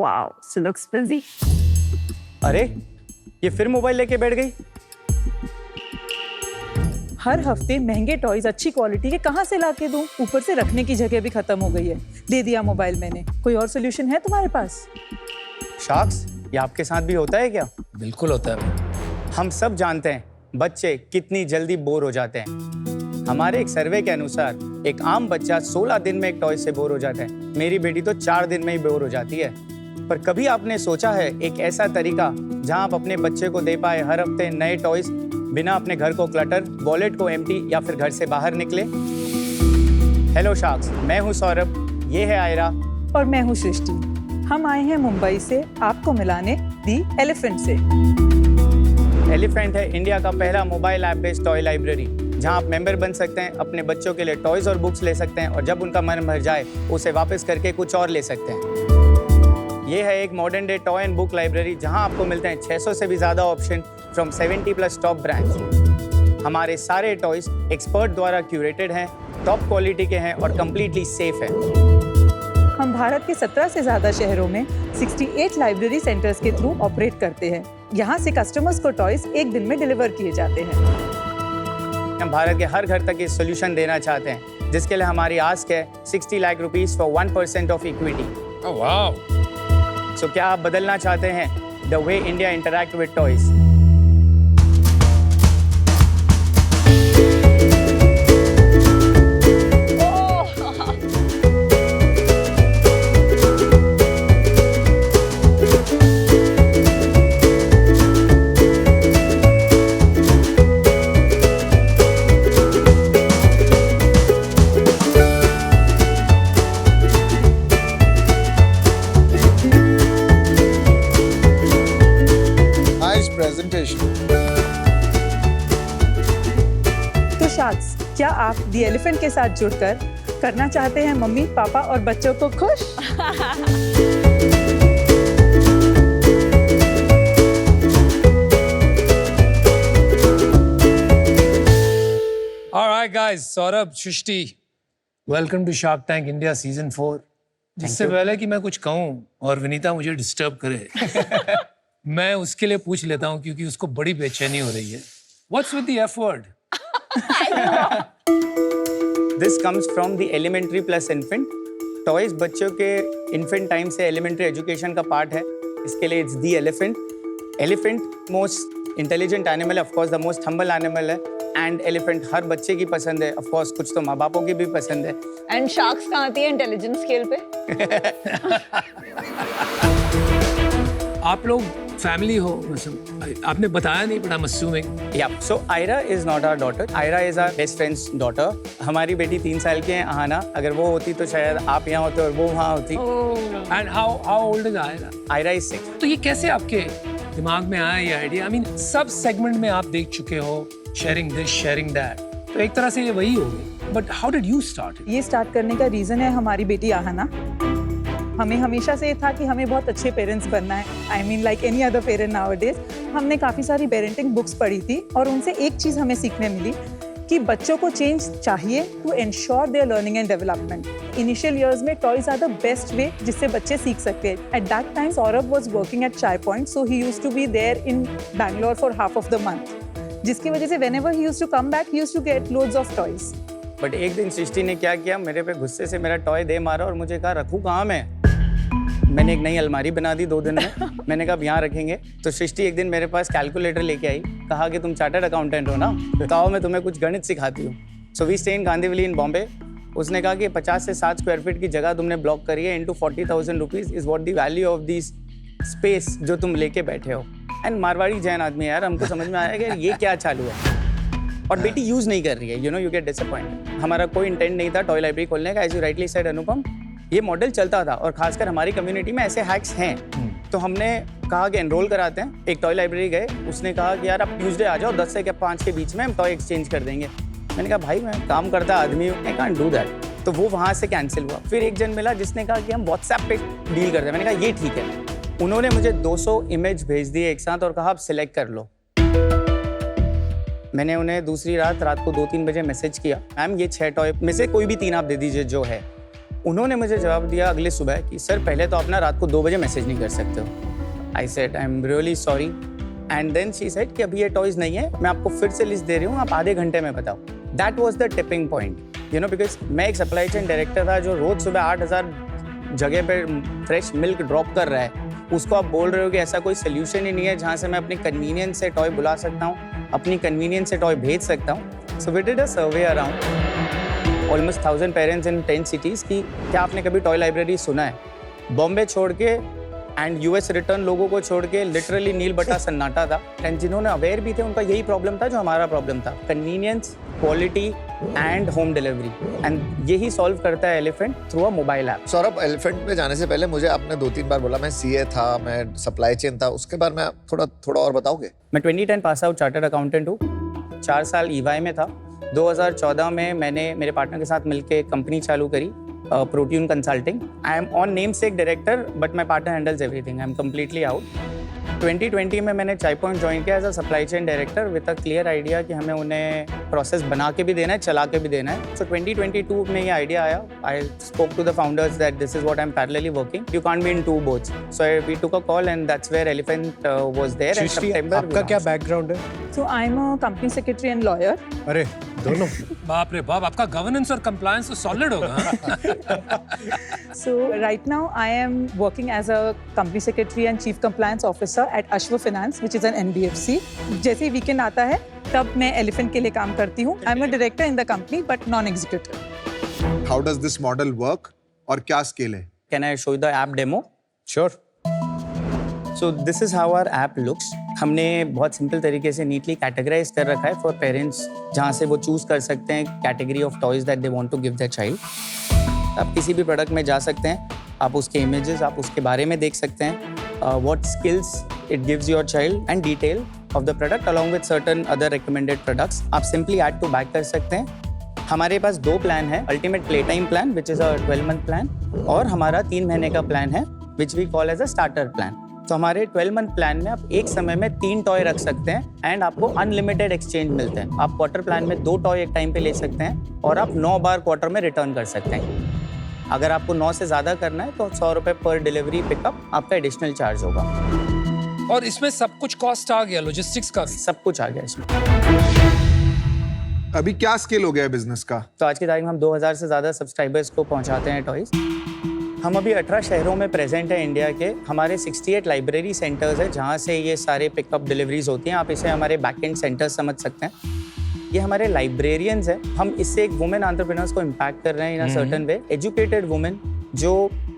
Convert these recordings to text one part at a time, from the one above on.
Wow, she looks busy. अरे ये फिर मोबाइल लेके बैठ गई। हर हफ्ते महंगे टॉयज अच्छी क्वालिटी के कहाँ से लाके दूं? ऊपर से रखने की जगह भी खत्म हो गई है। दे दिया मोबाइल मैंने। कोई और सोल्यूशन है तुम्हारे पास? शार्क्स, ये आपके साथ भी होता है क्या? बिल्कुल होता है। हम सब जानते हैं बच्चे कितनी जल्दी बोर हो जाते हैं। हमारे एक सर्वे के अनुसार एक आम बच्चा 16 दिन में एक टॉय से बोर हो जाता है। मेरी बेटी तो 4 दिन में ही बोर हो जाती है। पर कभी आपने सोचा है एक ऐसा तरीका जहां आप अपने बच्चे को दे पाए हर हफ्ते नए टॉयज, बिना अपने घर को क्लटर, वॉलेट को एम्प्टी या फिर घर से बाहर निकले? हेलो शार्क्स, मैं हूं सौरभ, ये है आयरा और मैं हूँ सृष्टि। हम आए हैं मुंबई से आपको मिलाने दी एलिफेंट से। एलिफेंट है इंडिया का पहला mobile app based toy library, जहां आप मेंबर बन सकते हैं, अपने बच्चों के लिए टॉयज और बुक्स ले सकते हैं और जब उनका मन भर जाए उसे वापस करके कुछ और ले सकते हैं। ये है एक modern day toy and book library जहां आपको मिलते हैं 600 से भी ज़्यादा ऑप्शन फ्रॉम 70+ टॉप ब्रांड्स। हमारे सारे टॉयज एक्सपर्ट द्वारा क्यूरेटेड हैं, टॉप क्वालिटी के हैं और कम्प्लीटली सेफ है। हम भारत के 17 से ज़्यादा शहरों में 68 लाइब्रेरी सेंटर्स के थ्रू ऑपरेट करते हैं। यहाँ से कस्टमर्स को टॉयज एक दिन में डिलीवर किए जाते हैं। हम भारत के हर घर तक ये सोल्यूशन देना चाहते हैं, जिसके लिए हमारी आस्क है 60 lakh rupees for 1% of equity. Oh wow! So क्या आप बदलना चाहते हैं the way India interact with toys? तो शार्क्स, क्या आप दी एलिफेंट के साथ जुड़कर करना चाहते हैं मम्मी, पापा और बच्चों को खुश? All right guys, Saurabh, Srishti, welcome to Shark Tank India season 4। जिससे पहले कि मैं कुछ कहूँ और विनीता मुझे डिस्टर्ब करे मैं उसके लिए पूछ लेता हूँ क्योंकि उसको बड़ी बेचैनी हो रही है। What's with the F word? This comes from the elementary plus infant. Toys बच्चों के इन्फेंट टाइम से एलिमेंट्री एजुकेशन का पार्ट है, इसके लिए it's the elephant. Elephant most intelligent animal है, of course the most humble animal है, एंड एलिफेंट हर बच्चे की पसंद है, ऑफकोर्स कुछ तो माँ बापों की भी पसंद है। एंड शार्क्स कहाँ आती है इंटेलिजेंस स्केल पे? आप लोग फैमिली हो, मतलब आपने बताया नहीं, but I am assuming. Yeah so Aira is not our daughter, Aira is our best friend's daughter. हमारी बेटी 3 साल की है आहाना, अगर वो होती तो शायद आप यहाँ होते और वो वहाँ होती। And how old is Aira? Aira is 6। तो ये कैसे आपके दिमाग में आया ये आइडिया? आई मीन सब सेगमेंट में आप देख चुके हो, शेयरिंग दिस, शेयरिंग दैट, तो एक तरह से ये वही हो गई, but how did you start? ये स्टार्ट करने का रीज़न है हमारी बेटी आहाना। हमें हमेशा से ये था कि हमें बहुत अच्छे पेरेंट्स बनना है। I mean like any other parent nowadays. हमने काफ़ी सारी पेरेंटिंग बुक्स पढ़ी थी और उनसे एक चीज़ हमें सीखने मिली कि बच्चों को चेंज चाहिए to ensure their learning and development. Initial years में toys are the best way जिससे बच्चे सीख सकते हैं। At that time Saurabh was working at Chai Point, so he used to be there in Bangalore for half of the month, जिसकी वजह से whenever he used to come back he used to get loads of toys. But एक दिन सृष्टि ने क्या किया, मेरे पे गुस्से से मेरा टॉय दे मारा और मुझे कहा रखूँ कहाँ मैं? मैंने एक नई अलमारी बना दी 2 दिन में। मैंने कहा अब यहाँ रखेंगे। तो सृष्टि एक दिन मेरे पास कैलकुलेटर लेके आई, कहा कि तुम चार्टर्ड अकाउंटेंट हो ना, तो आओ मैं तुम्हें कुछ गणित सिखाती हूँ। सो वी स्टे इन गांधीविली इन बॉम्बे। उसने कहा कि 50 से 7 स्क्वायर फीट की जगह तुमने ब्लॉक करी है, into 40,000 rupees is what the value of this space जो तुम लेके बैठे हो। एंड मारवाड़ी जैन आदमी यार, हमको समझ में आया कि ये क्या चालू है। और बेटी यूज़ नहीं कर रही है, you know, you get disappoint. हमारा कोई इंटेंट नहीं था टॉय लाइब्रेरी खोलने का, एज यू राइटली सेड अनुपम, ये मॉडल चलता था और खासकर हमारी कम्युनिटी में ऐसे हैक्स हैं। तो हमने कहा कि एनरोल कराते हैं। एक टॉय लाइब्रेरी गए, उसने कहा कि यार आप ट्यूसडे आ जाओ 10 से 5 के बीच में, हम टॉय एक्सचेंज कर देंगे। मैंने कहा भाई मैं काम करता आदमी हूँ, आई कांट डू दैट। तो वो वहाँ से कैंसिल हुआ। फिर एक जन मिला जिसने कहा कि हम व्हाट्सएप पे डील करते हैं। मैंने कहा ये ठीक है। उन्होंने मुझे 200 इमेज भेज दिए एक साथ और कहा आप सिलेक्ट कर लो। मैंने उन्हें दूसरी रात को 2-3 बजे मैसेज किया, मैम ये 6 टॉय में से कोई भी 3 आप दे दीजिए जो है। उन्होंने मुझे जवाब दिया अगले सुबह कि सर पहले तो आप ना रात को 2 बजे मैसेज नहीं कर सकते हो। I said I am really sorry and then she said कि अभी ये टॉयज नहीं है, मैं आपको फिर से लिस्ट दे रही हूँ, आप आधे घंटे में बताओ। That was the tipping point, you know, because मैं एक सप्लाई चेन डायरेक्टर था जो रोज सुबह 8,000 जगह पे फ्रेश मिल्क ड्रॉप कर रहा है। उसको आप बोल रहे हो कि ऐसा कोई सोल्यूशन ही नहीं है जहाँ से मैं अपनी कन्वीनियंस से टॉय बुला सकता हूँ, अपनी कन्वीनियंस से टॉय भेज सकता हूँ। So we did a survey around almost 1000 parents in 10 cities की क्या आपने कभी टॉय लाइब्रेरी सुना है। बॉम्बे छोड़ के एंड यूएस रिटर्न लोगों को छोड़ के लिटरली नील बटा सन्नाटा था। एंड जिन्होंने अवेयर भी थे उनका यही प्रॉब्लम था जो हमारा प्रॉब्लम था, convenience, quality and home delivery. And यही सॉल्व करता है elephant through a mobile app. Saurabh, elephant में जाने से पहले मुझे आपने 2-3 बार बोला मैं सीए था, मैं सप्लाई चेन था, उसके बारे में थोड़ा और बताओगे? मैं 2010 पास आउट चार्टर्ड अकाउंटेंट हूँ, 4 साल ईवाई में था। 2014 में मैंने मेरे पार्टनर के साथ मिलकर कंपनी चालू करी, Protein Consulting. I am on namesake director, but my partner handles everything. I am completely out. 2020 में मैंने चाय पॉइंट ज्वाइन किया as a supply chain director with a clear idea कि हमें उन्हें प्रोसेस बना के भी देना है, चला के भी देना है। सो 2022 में ये आइडिया आया। I spoke to the founders that this is what I am parallelly working, you can't be in two boats. So we took a call and that's where elephant was there. And सितंबर आपका क्या background है? So I'm a company secretary and lawyer. अरे दोनों। बाप रे बाप, आपका गवर्नेंस और कंप्लायंस तो सॉलिड होगा। So right now I am working as a company secretary and chief compliance officer at Ashwa Finance, which is an NBFC. जैसे ही वीकेंड आता है तब मैं एलिफेंट के लिए काम करती हूँ। I'm a director in the company but non-executive. How does this model work और क्या स्केल है? Can I show you the app demo? Sure. So this is how our app looks. हमने बहुत सिंपल तरीके से नीटली कैटेगराइज कर रखा है फॉर पेरेंट्स, जहाँ से वो चूज कर सकते हैं category of toys that they want to give their child. आप किसी भी प्रोडक्ट में जा सकते हैं, आप उसके इमेजेस, आप उसके बारे में देख सकते हैं, what skills it gives your child and detail of the product along with certain other recommended products. आप सिंपली ऐड टू बैक कर सकते हैं। हमारे पास 2 प्लान है, ultimate play time plan which is a 12 month plan, और हमारा 3 महीने का प्लान है which we call as a starter plan. तो हमारे 12 मंथ प्लान में आप एक समय में 3 टॉय रख सकते हैं एंड आपको अनलिमिटेड एक्सचेंज मिलते हैं। आप क्वार्टर प्लान में 2 टॉय एक टाइम पे ले सकते हैं और आप 9 बार क्वार्टर में रिटर्न कर सकते हैं। अगर आपको 9 से ज़्यादा करना है तो 100 रुपये पर डिलीवरी पिकअप आपका एडिशनल चार्ज होगा। और इसमें सब कुछ कॉस्ट आ गया, लॉजिस्टिक्स का भी सब कुछ आ गया इसमें। अभी क्या स्केल हो गया है बिजनेस का? तो आज की तारीख में हम 2000 से ज़्यादा सब्सक्राइबर्स को पहुंचाते हैं टॉयज़। हम अभी 18 शहरों में प्रेजेंट है इंडिया के। हमारे 68 लाइब्रेरी सेंटर्स है जहाँ से ये सारे पिकअप डिलीवरीज होती हैं। आप इसे हमारे बैकएंड सेंटर्स समझ सकते हैं। ये हमारे लाइब्रेरियंस हैं। हम इससे एक वुमेन एंटरप्रेन्योर्स को इम्पैक्ट कर रहे हैं in a certain way. Educated women who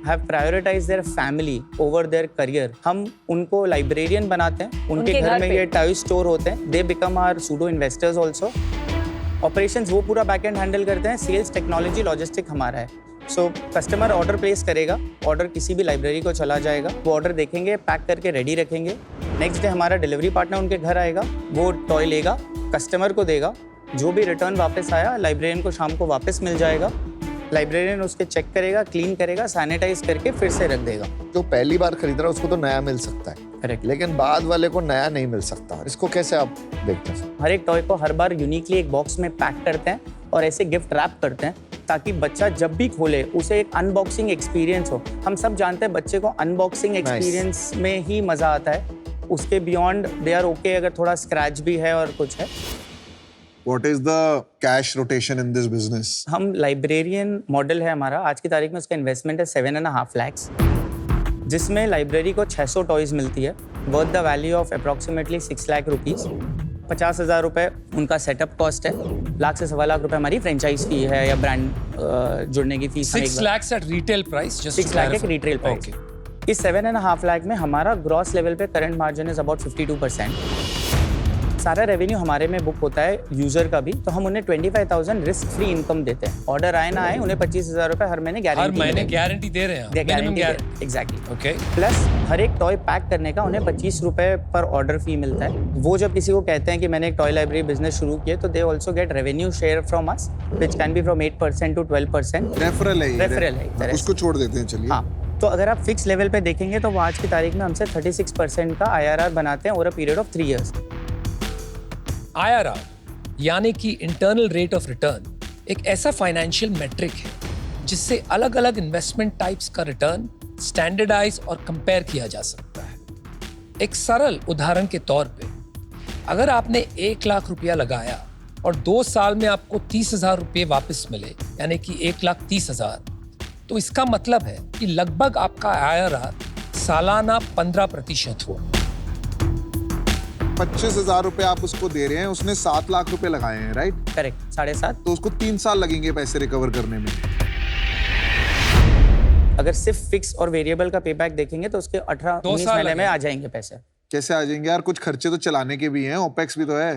have prioritize their family over their career, हम उनको लाइब्रेरियन बनाते हैं। उनके घर में ये टॉय स्टोर होते हैं। They become our pseudo investors also. Operations वो पूरा बैकएंड हैंडल करते हैं। सेल्स, टेक्नोलॉजी, लॉजिस्टिक हमारा है। सो कस्टमर ऑर्डर प्लेस करेगा, ऑर्डर किसी भी लाइब्रेरी को चला जाएगा, वो ऑर्डर देखेंगे, पैक करके रेडी रखेंगे। नेक्स्ट डे हमारा डिलीवरी पार्टनर उनके घर आएगा, वो टॉय लेगा, कस्टमर को देगा। जो भी रिटर्न वापस आया लाइब्रेरियन को शाम को वापस मिल जाएगा। लाइब्रेरियन उसके चेक करेगा, क्लीन करेगा, सैनिटाइज करके फिर से रख देगा। जो पहली बार खरीद रहा है उसको तो नया मिल सकता है, करेक्ट, लेकिन बाद वाले को नया नहीं मिल सकता। इसको कैसे आप देखते हैं? हर एक टॉय को हर बार यूनिकली एक बॉक्स में पैक करते हैं और ऐसे गिफ्ट रैप करते हैं ताकि बच्चा जब भी खोले उसे एक अनबॉक्सिंग एक्सपीरियंस हो। हम सब जानते हैं बच्चे को अनबॉक्सिंग एक्सपीरियंस में ही मजा आता है, उसके बियॉन्ड दे आर ओके अगर थोड़ा स्क्रैच भी है और कुछ है। What is the cash rotation in this business? हम लाइब्रेरियन मॉडल है हमारा। आज की तारीख में उसका इन्वेस्टमेंट है 7.5 lakhs, जिसमें लाइब्रेरी को 600 टॉयज मिलती है worth the value of approximately 6 lakh rupees. 50,000 रुपये उनका सेटअप कॉस्ट है। 1 लाख से 1.25 लाख रुपए हमारी फ्रेंचाइज फी है या ब्रांड जुड़ने की fees. 6 lakhs at retail price, just 6 lakh एक रिटेल प्राइस। इस 7.5 लाख में हमारा ग्रॉस लेवल पे करंट मार्जिन इज अबाउट 52%। सारा रेवेन्यू हमारे में बुक होता है यूजर का भी, तो हम उन्हें 25,000 रिस्क फ्री इनकम देते हैं। ऑर्डर आए ना आए उन्हें 25,000 रुपए हर महीने हर गारंटी महीने गारंटी दे रहे हैं, guarantee guarantee. Exactly. Okay. Plus हर एक टॉय पैक करने का उन्हें 25 रुपए पर ऑर्डर फी मिलता है। वो जब किसी को कहते हैं कि मैंने एक टॉय लाइब्रेरी बिजनेस शुरू किया तो they also get revenue share from us which can be from 8% to 12%। Referral है ये। रेफरल है एक तरह से। उसको छोड़ देते हैं, चलिए। हाँ, तो अगर आप फिक्स लेवल पे देखेंगे तो वो आज की तारीख में हमसे 36% का IRR बनाते हैं over a period of 3 years। IRR यानी कि इंटरनल रेट ऑफ रिटर्न एक ऐसा फाइनेंशियल मेट्रिक है जिससे अलग अलग इन्वेस्टमेंट टाइप्स का रिटर्न स्टैंडर्डाइज और कंपेयर किया जा सकता है। एक सरल उदाहरण के तौर पे, अगर आपने 1 लाख रुपया लगाया और 2 साल में आपको 30,000 रुपये वापस मिले, यानी कि 1,30,000, तो इसका मतलब है कि लगभग आपका IRR सालाना 15% हो। 25,000 रुपए आप उसको दे रहे हैं, उसने 7 लाख रुपए लगाए हैं, राइट? करेक्ट, 7.5। तो उसको 3 साल लगेंगे पैसे रिकवर करने में। अगर सिर्फ फिक्स और वेरिएबल का पे बैक देखेंगे तो उसके 18-19 साल महीने में लगेंगे। आ जाएंगे पैसे। कैसे आ जाएंगे यार? कुछ खर्चे तो चलाने के भी हैं, ओपेक्स भी तो है।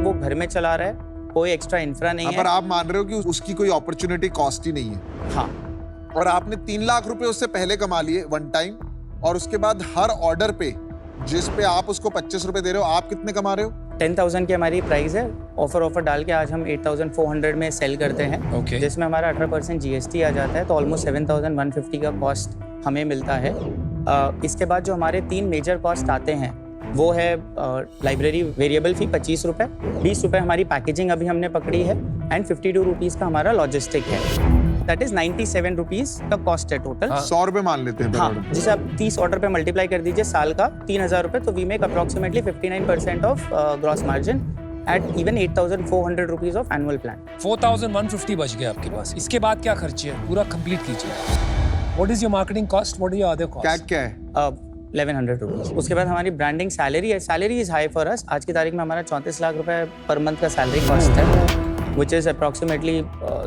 वो घर में चला रहा है, कोई एक्स्ट्रा इंफ्रा नहीं पर है। आप मान रहे हो कि उसकी कोई अपॉर्चुनिटी कॉस्ट ही नहीं है। हाँ, और आपने 3 लाख रुपए उससे पहले कमा लिए वन टाइम, और उसके बाद हर ऑर्डर पे जिस पे आप उसको 25 रुपए दे रहे हो, आप कितने कमा रहे हो? 10,000 की हमारी प्राइस है। ऑफर डाल के आज हम 8,400 में सेल करते हैं। Okay. जिसमें हमारा 18% GST आ जाता है, तो ऑलमोस्ट 7,150 का कॉस्ट हमें मिलता है। इसके बाद जो हमारे 3 मेजर कॉस्ट आते हैं वो है लाइब्रेरी वेरिएबल फी 25 रुपये, 20 रुपये हमारी पैकेजिंग अभी हमने पकड़ी है, एंड 52 रुपीज़ का हमारा लॉजिस्टिक है। दैट इज 97 रुपीज़ का कॉस्ट है टोटल। 100 रुपए मान लेते हैं। हाँ, जिसे आप 30 ऑर्डर पे मल्टीप्लाई कर दीजिए साल का 3,000 रुपये, तो we make approximately 59% of gross margin at even 8,400 rupees of annual plan. 4,150 बच गए आपके पास। इसके बाद क्या खर्चे है, पूरा कंप्लीट कीजिए। What is your marketing cost, what are your other cost? क्या है? 1100 रुपीज़। उसके बाद हमारी ब्रांडिंग सैलरी है। Salary is high for us. आज की तारीख में हमारा 34 लाख रुपए पर मंथ का सैलरी कॉस्ट है, which is approximately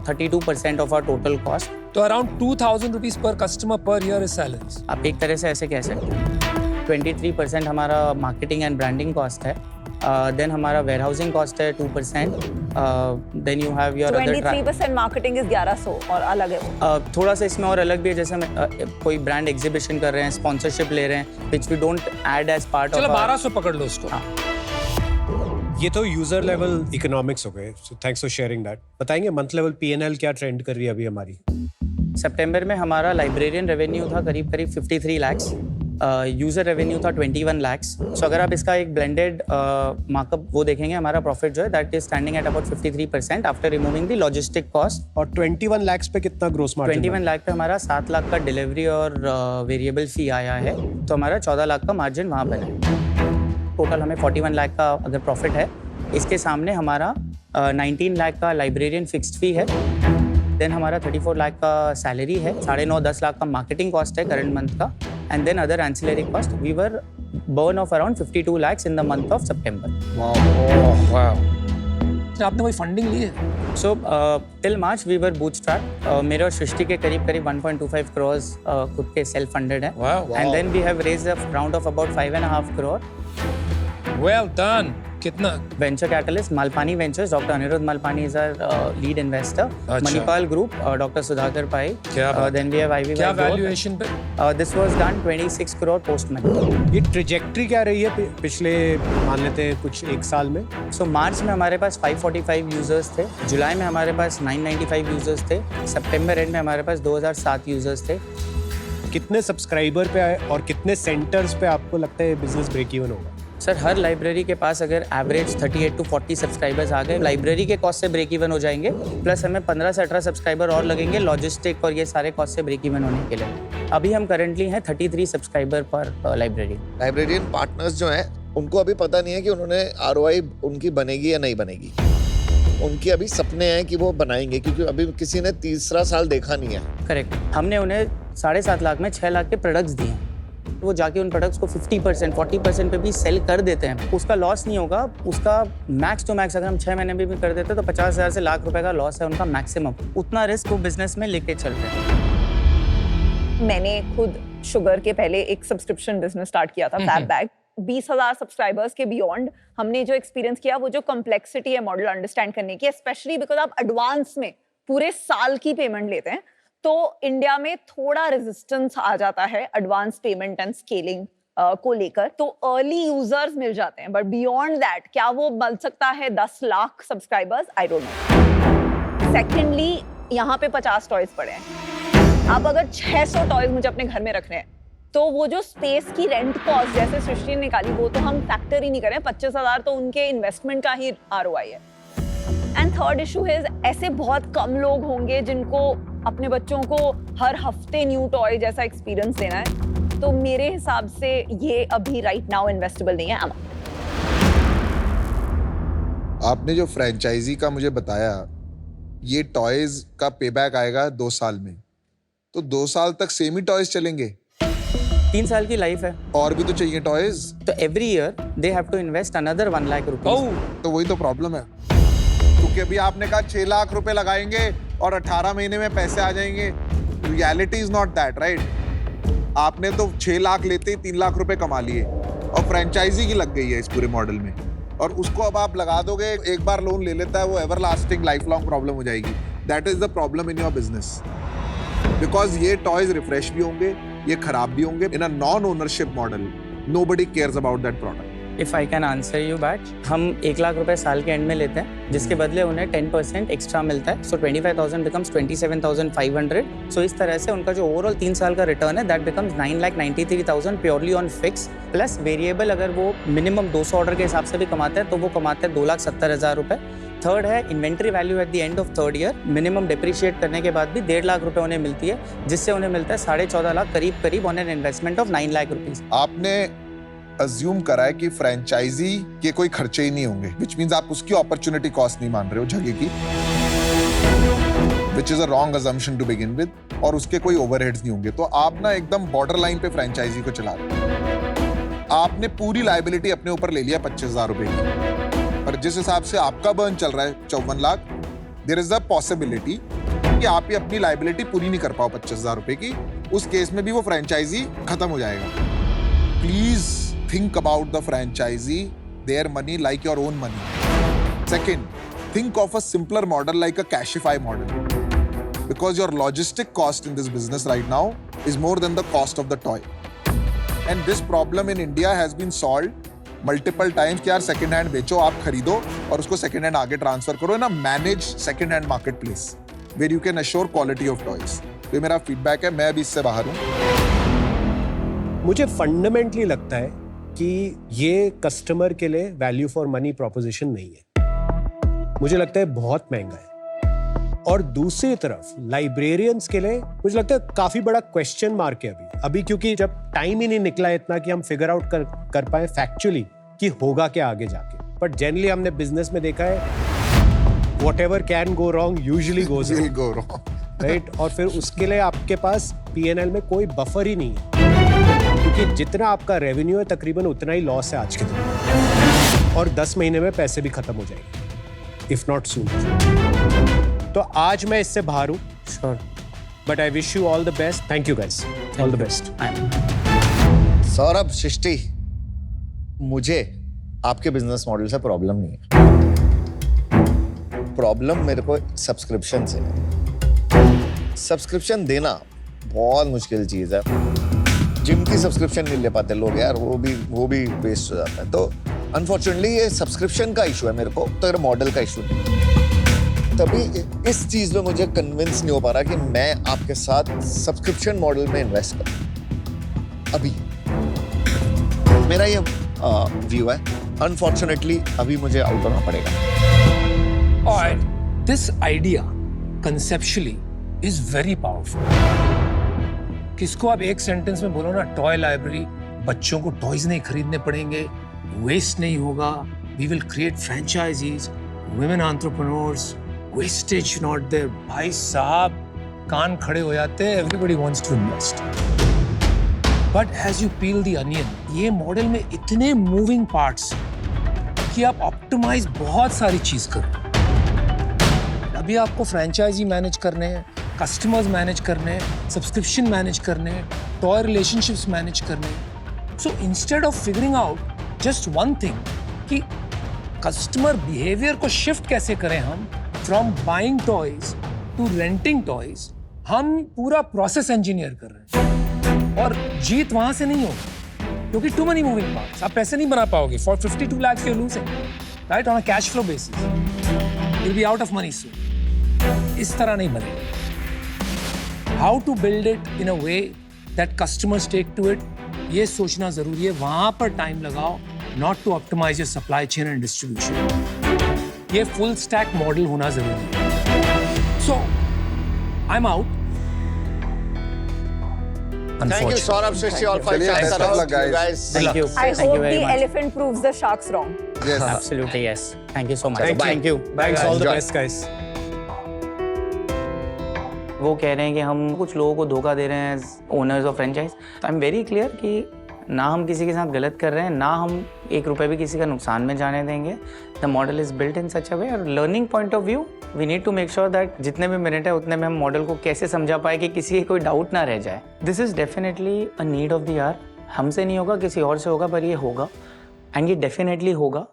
32% of our total cost. तो around 2,000 rupees per customer per year is salaries. आप एक तरह से ऐसे कह सकते हैं। 23% हमारा मार्केटिंग एंड ब्रांडिंग कॉस्ट है। देन हमारा वेयरहाउसिंग कॉस्ट है 2%। Then you have your 23% marketing is 1100 और अलग है वो। थोड़ा सा इसमें और अलग भी है, जैसे कोई ब्रांड एग्जीबिशन कर रहे हैं, स्पॉन्सरशिप ले रहे हैं, which we don't add as part of. चलो 1200 पकड़ लो उसको। ये तो यूजर लेवल इकोनॉमिक्स हो गए, so thanks for sharing that. बताएंगे मंथ लेवल P&L क्या ट्रेंड कर रही है अभी हमारी? सितंबर में हमारा लाइब्रेरियन रेवेन्यू था करीब 53 लाख्स, यूज़र रेवेन्यू था 21 लाख्स। सो अगर आप इसका एक ब्लेंडेड मार्कअप वो देखेंगे, हमारा प्रॉफिट जो है that is standing at about 53% after removing the logistic cost. और 21 लाख्स पे कितना ग्रोस मार्जिन? 21 लाख पे हमारा 7 लाख का डिलीवरी और वेरिएबल फी आया है, तो हमारा 14 लाख का मार्जिन वहाँ पर है। टोटल हमें 41 लाख का अगर प्रॉफिट है। इसके सामने हमारा 19 लाख का लाइब्रेरियन फिक्स्ड फी है, देन हमारा 34 लाख का सैलरी है, 9.5-10 लाख का मार्केटिंग कॉस्ट है करंट मंथ का, and then other ancillary cost. We were burn off around 52 lakhs in the month of September. आपने कोई फंडिंग ली है? So till March we were bootstrap. मेरे और सृष्टि के करीब 1.25 crores खुद के सेल्फ फंडेड है, and then we have raised a round of about 5.5 crore। Well done. कितना? Venture catalyst Malpani ventures, doctor Anirudh Malpani is our lead investor. Manipal group, doctor Sudhakar Pai. Then we have Ivy. क्या valuation पे? This was done 26 crore post money. ये trajectory क्या रही है पिछले मान लेते हैं कुछ 1 साल में? सो मार्च में हमारे पास 545 यूजर्स थे, जुलाई में हमारे पास 995 यूजर्स थे, सितंबर एंड में हमारे पास 2007 यूजर्स थे। कितने सब्सक्राइबर पे आए और कितने सेंटर्स पे आपको लगता है बिजनेस ब्रेक इवन होगा? सर हर लाइब्रेरी के पास अगर एवरेज 38 to 40 सब्सक्राइबर्स आ गए, लाइब्रेरी के कॉस्ट से ब्रेक इवन हो जाएंगे, प्लस हमें 15 से 18 सब्सक्राइबर और लगेंगे लॉजिस्टिक और ये सारे कॉस्ट से ब्रेक इवन होने के लिए। अभी हम करंटली हैं 33 सब्सक्राइबर पर लाइब्रेरी। लाइब्रेरियन पार्टनर्स जो हैं उनको अभी पता नहीं है कि उन्होंने ROI उनकी बनेगी या नहीं बनेगी। उनके अभी सपने हैं कि वो बनाएंगे, क्योंकि अभी किसी ने तीसरा साल देखा नहीं है। करेक्ट। हमने उन्हें 7.5 लाख में 6 लाख के प्रोडक्ट्स दिए, वो जाके उन प्रोडक्ट्स को 50% 40% पे भी सेल कर देते हैं। उसका लॉस नहीं होगा, उसका मैक्स टू मैक्स अगर हम 6 महीने में भी कर देते तो 50,000 से लाख रुपए का लॉस है उनका मैक्सिमम। उतना रिस्क वो बिजनेस में लेके चल रहे हैं। मैंने खुद शुगर के पहले एक सब्सक्रिप्शन बिजनेस स्टार्ट किया था, फैब बैग। 20,000 सब्सक्राइबर्स के बियॉन्ड हमने जो एक्सपीरियंस किया, वो जो कॉम्प्लेक्सिटी है मॉडल अंडरस्टैंड करने की, स्पेशली बिकॉज आप एडवांस में पूरे साल की पेमेंट लेते हैं, तो इंडिया में थोड़ा रेजिस्टेंस आ जाता है एडवांस पेमेंट एंड स्केलिंग को लेकर। तो अर्ली यूजर्स मिल जाते हैं, बट बियॉन्ड दैट क्या वो बन सकता है 10 lakh subscribers? I don't know. Secondly, यहाँ पे 50 टॉयज पड़े हैं। आप अगर 600 टॉयज मुझे अपने घर में रखने हैं, तो वो जो स्पेस की रेंट कॉस्ट जैसे सृष्टि ने निकाली, वो तो हम फैक्टर ही नहीं करें। 25,000 तो उनके इन्वेस्टमेंट का ही ROI है। एंड थर्ड इशू है ऐसे बहुत कम लोग होंगे जिनको अपने बच्चों को हर हफ्ते न्यू टॉय जैसा एक्सपीरियंस देना है, तो मेरे हिसाब से ये अभी राइट नाउ इन्वेस्टेबल नहीं है। आपने जो फ्रेंचाइजी का मुझे बताया, ये टॉयज का पेबैक आएगा 2 साल में, तो 2 साल तक सेम ही टॉयज चलेंगे? 3 साल की लाइफ है, और भी तो चाहिए टॉयज। तो every year they have to invest another 1 lakh rupees. तो वही तो प्रॉब्लम है, क्योंकि अभी आपने कहा 6 लाख रुपए लगाएंगे और 18 महीने में पैसे आ जाएंगे। Reality is not that, right? आपने तो 6 लाख लेते ही 3 लाख रुपए कमा लिए और फ्रेंचाइजी की लग गई है इस पूरे मॉडल में, और उसको अब आप लगा दोगे, एक बार लोन ले लेता है वो everlasting lifelong problem हो जाएगी। That is the problem in your business, because ये टॉयज रिफ्रेश भी होंगे, ये खराब भी होंगे। In a non ownership model nobody cares about that product. If I can answer you back, हम 1 लाख रुपए साल के एंड में लेते हैं, जिसके बदले उन्हें 10% एक्स्ट्रा मिलता है। सो 25,000 बिकम्स 27,500। सो इस तरह से उनका जो ओवरऑल 3 साल का रिटर्न है, that becomes 9,93,000 purely on fix, plus variable अगर वो मिनिमम 200 ऑर्डर के हिसाब से भी कमाते हैं तो वो कमाते हैं 2,70,000 रुपए। थर्ड है inventory value at the end of 3rd year, minimum depreciate करने के बाद भी 1.5 लाख रुपए उन्हें मिलती है, जिससे उन्हें मिलता है 14.5 लाख करीब on an investment of 9 lakh rupees. आपने अज्यूम करा है कि फ्रेंचाइजी के कोई खर्चे ही नहीं होंगे, विच मींस आप उसकी अपॉर्चुनिटी कॉस्ट नहीं मान रहे हो जगह की, which is a wrong assumption to begin with, और उसके कोई ओवरहेड्स नहीं होंगे। तो आप ना एकदम बॉर्डर लाइन पे फ्रेंचाइजी को चला रहे हो। आपने पूरी लायबिलिटी अपने ऊपर ले लिया 25,000 रुपए की, पर जिस हिसाब से आपका बर्न चल रहा है 54 lakh, there is a possibility कि आप ये अपनी लायबिलिटी पूरी नहीं कर पाओ 25,000 रुपए की। उस केस में भी वो फ्रेंचाइजी खत्म हो जाएगा। Please think about the franchisee, their money like your own money. Second, think of a simpler model like a Cashify model, because your logistic cost in this business right now is more than the cost of the toy. And this problem in India has been solved multiple times कि यार second hand बेचो, आप खरीदो और उसको second hand आगे transfer करो ना, manage second hand marketplace where you can assure quality of toys. तो ये मेरा feedback है, मैं अभी इससे बाहर हूँ। मुझे फंडामेंटली लगता है कि ये कस्टमर के लिए वैल्यू फॉर मनी प्रोपोजिशन नहीं है। मुझे लगता है बहुत महंगा है। और दूसरी तरफ लाइब्रेरियंस के लिए मुझे लगता है काफी बड़ा क्वेश्चन मार्क है अभी, क्योंकि जब टाइम ही नहीं निकला इतना कि हम फिगर आउट कर पाए फैक्चुअली कि होगा क्या आगे जाके। बट जनरली हमने बिजनेस में देखा है whatever can go wrong usually goes wrong, right? और फिर उसके लिए आपके पास पीएनएल में कोई बफर ही नहीं है, क्योंकि जितना आपका रेवेन्यू है तकरीबन उतना ही लॉस है आज के दिन, और 10 महीने में पैसे भी खत्म हो जाएंगे, इफ नॉट सून। तो आज मैं इससे बाहर हूँ, sure, but I wish you all the best. Thank you guys, all the best. Saurabh, Srishti, मुझे आपके बिजनेस मॉडल से प्रॉब्लम नहीं है, प्रॉब्लम मेरे को सब्सक्रिप्शन से है। सब्सक्रिप्शन देना बहुत मुश्किल चीज है। जिम की सब्सक्रिप्शन नहीं ले पाते लोग यार, वो भी वेस्ट हो जाता है। तो अनफॉर्चुनेटली ये सब्सक्रिप्शन का इशू है मेरे को, तो मॉडल का इशू नहीं। तभी इस चीज में मुझे कन्विंस नहीं हो पा रहा कि मैं आपके साथ सब्सक्रिप्शन मॉडल में इन्वेस्ट करूं। अभी मेरा ये व्यू है। अनफॉर्चुनेटली अभी मुझे आउट होना पड़ेगा। Alright, this idea conceptually is very powerful. किसको आप एक सेंटेंस में बोलो ना, टॉय लाइब्रेरी, बच्चों को टॉयज नहीं खरीदने पड़ेंगे, वेस्ट नहीं होगा, we will create franchisees, women entrepreneurs, wastage not there. भाई साहब कान खड़े हो जाते हैं, everybody wants to invest. But as you peel the onion, ये मॉडल में इतने मूविंग पार्ट्स कि आप ऑप्टिमाइज बहुत सारी चीज करो। अभी आपको फ्रेंचाइजी मैनेज करने हैं, कस्टमर्स मैनेज करने हैं, सब्सक्रिप्शन मैनेज करने हैं, टॉय रिलेशनशिप्स मैनेज करने हैं। So instead of figuring out just one thing कि कस्टमर बिहेवियर को शिफ्ट कैसे करें हम from buying toys to renting toys, हम पूरा प्रोसेस इंजीनियर कर रहे हैं। और जीत वहां से नहीं होगी क्योंकि टू मनी मूविंग पार्ट्स, आप पैसे नहीं बना पाओगे। For 52 lakhs you're losing, right, on a cash flow basis. You'll be out of money soon. इस तरह नहीं बनेगा। How to build it in a way that customers take to it, ये सोचना जरूरी है। वहां पर टाइम लगाओ, not to optimize your supply chain and distribution. ये फुल स्टैक मॉडल होना जरूरी है। So I am out. Thank you, Saurabh, Srishti, all five चलिए, stars best are of out. luck, guys. You guys. Thank you. I Thank you hope very the much. elephant proves the sharks wrong. Yes. Absolutely yes. Thank you so much. Thank you. Bye. Thanks, all the Enjoy. best, guys. वो कह रहे हैं कि हम कुछ लोगों को धोखा दे रहे हैं ओनर्स ऑफ फ्रेंचाइज। तो आई एम वेरी क्लियर कि ना हम किसी के साथ गलत कर रहे हैं, ना हम एक रुपए भी किसी का नुकसान में जाने देंगे। The model is built in such a way, और learning point of view we need to make sure that जितने भी मिनट है उतने में हम मॉडल को कैसे समझा पाए कि किसी की कोई डाउट ना रह जाए। This is definitely a need of the hour. हमसे नहीं होगा, किसी और से होगा, पर ये होगा, एंड ये डेफिनेटली होगा।